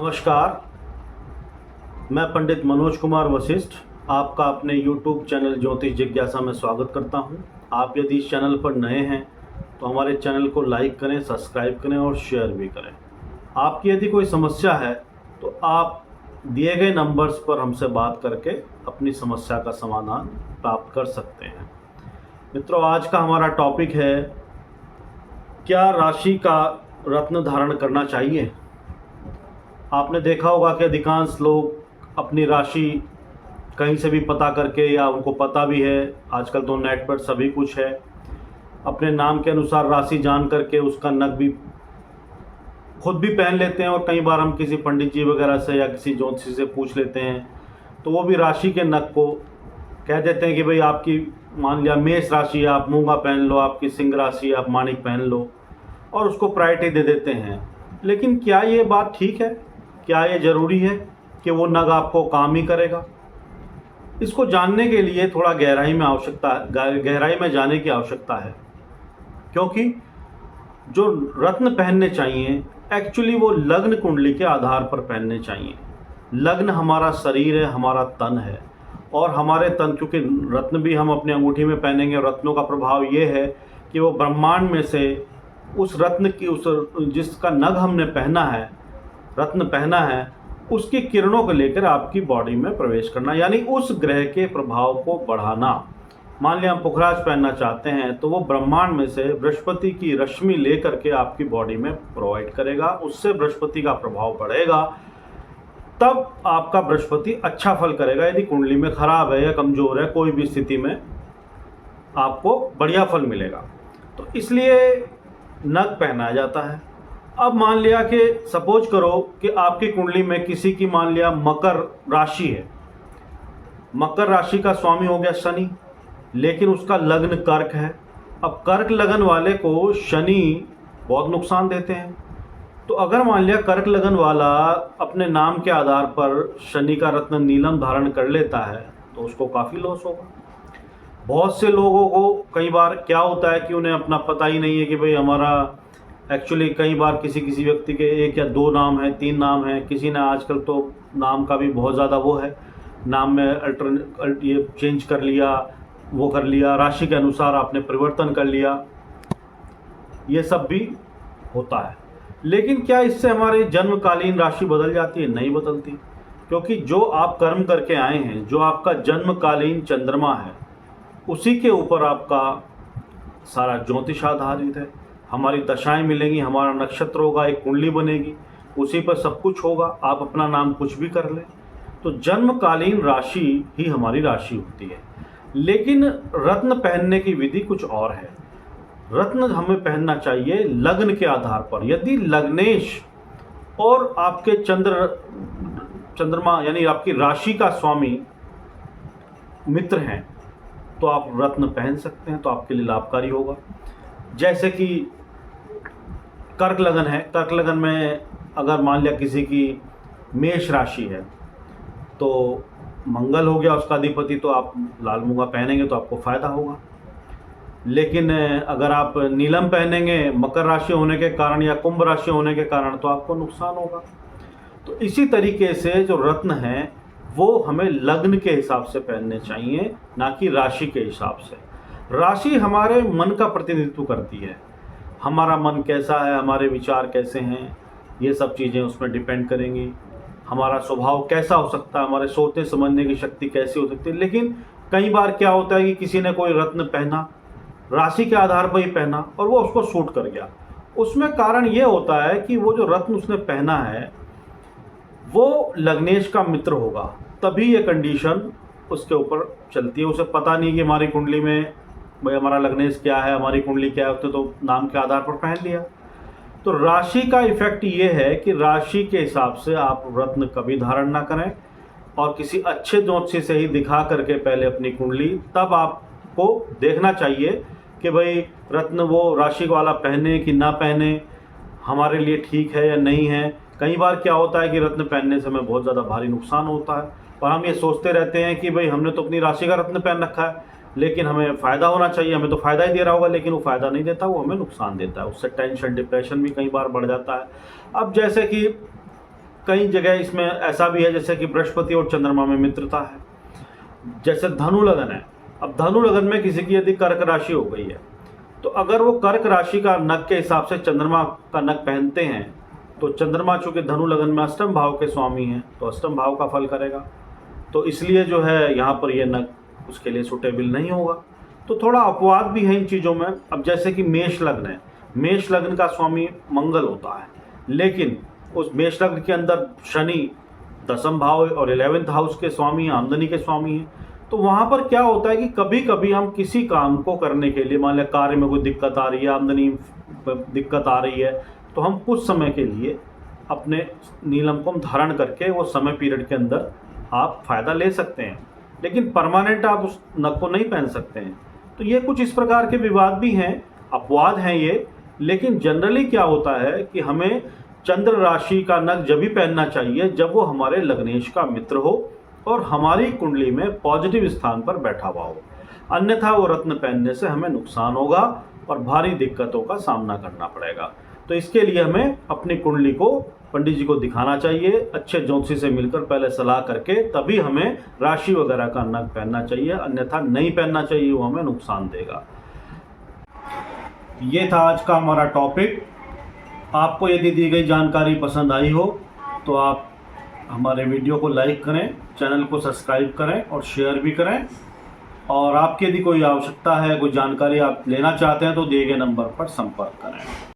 नमस्कार। मैं पंडित मनोज कुमार वशिष्ठ आपका अपने YouTube चैनल ज्योतिष जिज्ञासा में स्वागत करता हूं। आप यदि इस चैनल पर नए हैं तो हमारे चैनल को लाइक करें, सब्सक्राइब करें और शेयर भी करें। आपकी यदि कोई समस्या है तो आप दिए गए नंबर्स पर हमसे बात करके अपनी समस्या का समाधान प्राप्त कर सकते हैं। मित्रों, आज का हमारा टॉपिक है, क्या राशि का रत्न धारण करना चाहिए। आपने देखा होगा कि अधिकांश लोग अपनी राशि कहीं से भी पता करके, या उनको पता भी है, आजकल तो नेट पर सभी कुछ है, अपने नाम के अनुसार राशि जान करके उसका नग भी खुद भी पहन लेते हैं। और कई बार हम किसी पंडित जी वगैरह से या किसी ज्योतिषी से पूछ लेते हैं तो वो भी राशि के नग को कह देते हैं कि भाई आपकी, मान लिया मेष राशि है, आप मूंगा पहन लो, आपकी सिंह राशि है, आप माणिक पहन लो, और उसको प्रायोरिटी दे देते हैं। लेकिन क्या ये बात ठीक है? क्या ये ज़रूरी है कि वो नग आपको काम ही करेगा? इसको जानने के लिए थोड़ा गहराई में जाने की आवश्यकता है, क्योंकि जो रत्न पहनने चाहिए एक्चुअली वो लग्न कुंडली के आधार पर पहनने चाहिए। लग्न हमारा शरीर है, हमारा तन है, और हमारे तन, क्योंकि रत्न भी हम अपने अंगूठी में पहनेंगे। रत्नों का प्रभाव ये है कि वो ब्रह्मांड में से उस रत्न की, उस जिसका नग हमने पहना है, रत्न पहना है, उसकी किरणों को लेकर आपकी बॉडी में प्रवेश करना, यानी उस ग्रह के प्रभाव को बढ़ाना। मान लिया हम पुखराज पहनना चाहते हैं तो वो ब्रह्मांड में से बृहस्पति की रश्मि लेकर के आपकी बॉडी में प्रोवाइड करेगा, उससे बृहस्पति का प्रभाव बढ़ेगा, तब आपका बृहस्पति अच्छा फल करेगा। यदि कुंडली में खराब है या कमजोर है, कोई भी स्थिति में आपको बढ़िया फल मिलेगा। तो इसलिए नग पहनाया जाता है। अब मान लिया कि सपोज करो कि आपकी कुंडली में किसी की, मान लिया मकर राशि है, मकर राशि का स्वामी हो गया शनि, लेकिन उसका लग्न कर्क है। अब कर्क लगन वाले को शनि बहुत नुकसान देते हैं। तो अगर मान लिया कर्क लगन वाला अपने नाम के आधार पर शनि का रत्न नीलम धारण कर लेता है तो उसको काफ़ी लॉस होगा। बहुत से लोगों को कई बार क्या होता है कि उन्हें अपना पता ही नहीं है कि भाई हमारा एक्चुअली, कई बार किसी व्यक्ति के 1 या 2 नाम हैं, 3 नाम हैं, किसी ने आजकल तो नाम का भी बहुत ज़्यादा वो है, नाम में ये चेंज कर लिया, वो कर लिया, राशि के अनुसार आपने परिवर्तन कर लिया, ये सब भी होता है। लेकिन क्या इससे हमारी जन्मकालीन राशि बदल जाती है? नहीं बदलती, क्योंकि जो आप कर्म करके आए हैं, जो आपका जन्मकालीन चंद्रमा है, उसी के ऊपर आपका सारा ज्योतिष आधारित है। हमारी दशाएं मिलेंगी, हमारा नक्षत्र होगा, एक कुंडली बनेगी, उसी पर सब कुछ होगा। आप अपना नाम कुछ भी कर लें, तो जन्मकालीन राशि ही हमारी राशि होती है। लेकिन रत्न पहनने की विधि कुछ और है। रत्न हमें पहनना चाहिए लग्न के आधार पर। यदि लग्नेश और आपके चंद्रमा यानी आपकी राशि का स्वामी मित्र हैं तो आप रत्न पहन सकते हैं, तो आपके लिए लाभकारी होगा। जैसे कि कर्क लगन है, कर्क लगन में अगर मान लिया किसी की मेष राशि है तो मंगल हो गया उसका अधिपति, तो आप लाल मूंगा पहनेंगे तो आपको फ़ायदा होगा। लेकिन अगर आप नीलम पहनेंगे मकर राशि होने के कारण या कुंभ राशि होने के कारण, तो आपको नुकसान होगा। तो इसी तरीके से जो रत्न हैं वो हमें लग्न के हिसाब से पहनने चाहिए, ना कि राशि के हिसाब से। राशि हमारे मन का प्रतिनिधित्व करती है। हमारा मन कैसा है, हमारे विचार कैसे हैं, ये सब चीज़ें उसमें डिपेंड करेंगी। हमारा स्वभाव कैसा हो सकता है, हमारे सोचने समझने की शक्ति कैसी हो सकती है। लेकिन कई बार क्या होता है कि किसी ने कोई रत्न पहना, राशि के आधार पर ही पहना, और वो उसको सूट कर गया। उसमें कारण ये होता है कि वो जो रत्न उसने पहना है वो लग्नेश का मित्र होगा, तभी ये कंडीशन उसके ऊपर चलती है। उसे पता नहीं कि हमारी कुंडली में भाई हमारा लग्नेश क्या है, हमारी कुंडली क्या है, उसने तो नाम के आधार पर पहन लिया। तो राशि का इफेक्ट ये है कि राशि के हिसाब से आप रत्न कभी धारण ना करें, और किसी अच्छे ज्योतिषी से ही दिखा करके पहले अपनी कुंडली, तब आपको देखना चाहिए कि भाई रत्न वो राशि वाला पहने कि ना पहने, हमारे लिए ठीक है या नहीं है। कई बार क्या होता है कि रत्न पहनने से हमें बहुत ज़्यादा भारी नुकसान होता है, और हम ये सोचते रहते हैं कि भाई हमने तो अपनी राशि का रत्न पहन रखा है, लेकिन हमें फ़ायदा होना चाहिए, हमें तो फ़ायदा ही दे रहा होगा, लेकिन वो फ़ायदा नहीं देता, वो हमें नुकसान देता है। उससे टेंशन, डिप्रेशन भी कई बार बढ़ जाता है। अब जैसे कि कई जगह इसमें ऐसा भी है जैसे कि बृहस्पति और चंद्रमा में मित्रता है। जैसे धनु लगन है, अब धनु लगन में किसी की यदि कर्क राशि हो गई है, तो अगर वो कर्क राशि का नग के हिसाब से चंद्रमा का नग पहनते हैं, तो चंद्रमा चूँकि धनु लगन में अष्टम भाव के स्वामी हैं तो अष्टम भाव का फल करेगा, तो इसलिए जो है यहाँ पर ये नग उसके लिए सुटेबल नहीं होगा। तो थोड़ा अपवाद भी है इन चीज़ों में। अब जैसे कि मेष लग्न है, मेष लग्न का स्वामी मंगल होता है, लेकिन उस मेष लग्न के अंदर शनि दसम भाव और 11th हाउस के स्वामी हैं, आमदनी के स्वामी हैं। तो वहाँ पर क्या होता है कि कभी कभी हम किसी काम को करने के लिए, मान लिया कार्य में कोई दिक्कत आ रही है, आमदनी दिक्कत आ रही है, तो हम कुछ समय के लिए अपने नीलम को धारण करके वो समय पीरियड के अंदर आप फ़ायदा ले सकते हैं, लेकिन परमानेंट आप उस नग को नहीं पहन सकते हैं। तो ये कुछ इस प्रकार के विवाद भी हैं, अपवाद हैं ये। लेकिन जनरली क्या होता है कि हमें चंद्र राशि का नग जब भी पहनना चाहिए जब वो हमारे लग्नेश का मित्र हो और हमारी कुंडली में पॉजिटिव स्थान पर बैठा हुआ हो, अन्यथा वो रत्न पहनने से हमें नुकसान होगा और भारी दिक्कतों का सामना करना पड़ेगा। तो इसके लिए हमें अपनी कुंडली को पंडित जी को दिखाना चाहिए, अच्छे ज्योतिषी से मिलकर पहले सलाह करके तभी हमें राशि वगैरह का नग पहनना चाहिए, अन्यथा नहीं पहनना चाहिए, वो हमें नुकसान देगा। ये था आज का हमारा टॉपिक। आपको यदि दी गई जानकारी पसंद आई हो तो आप हमारे वीडियो को लाइक करें, चैनल को सब्सक्राइब करें और शेयर भी करें। और आपकी यदि कोई आवश्यकता है, कोई जानकारी आप लेना चाहते हैं तो दिए गए नंबर पर संपर्क करें।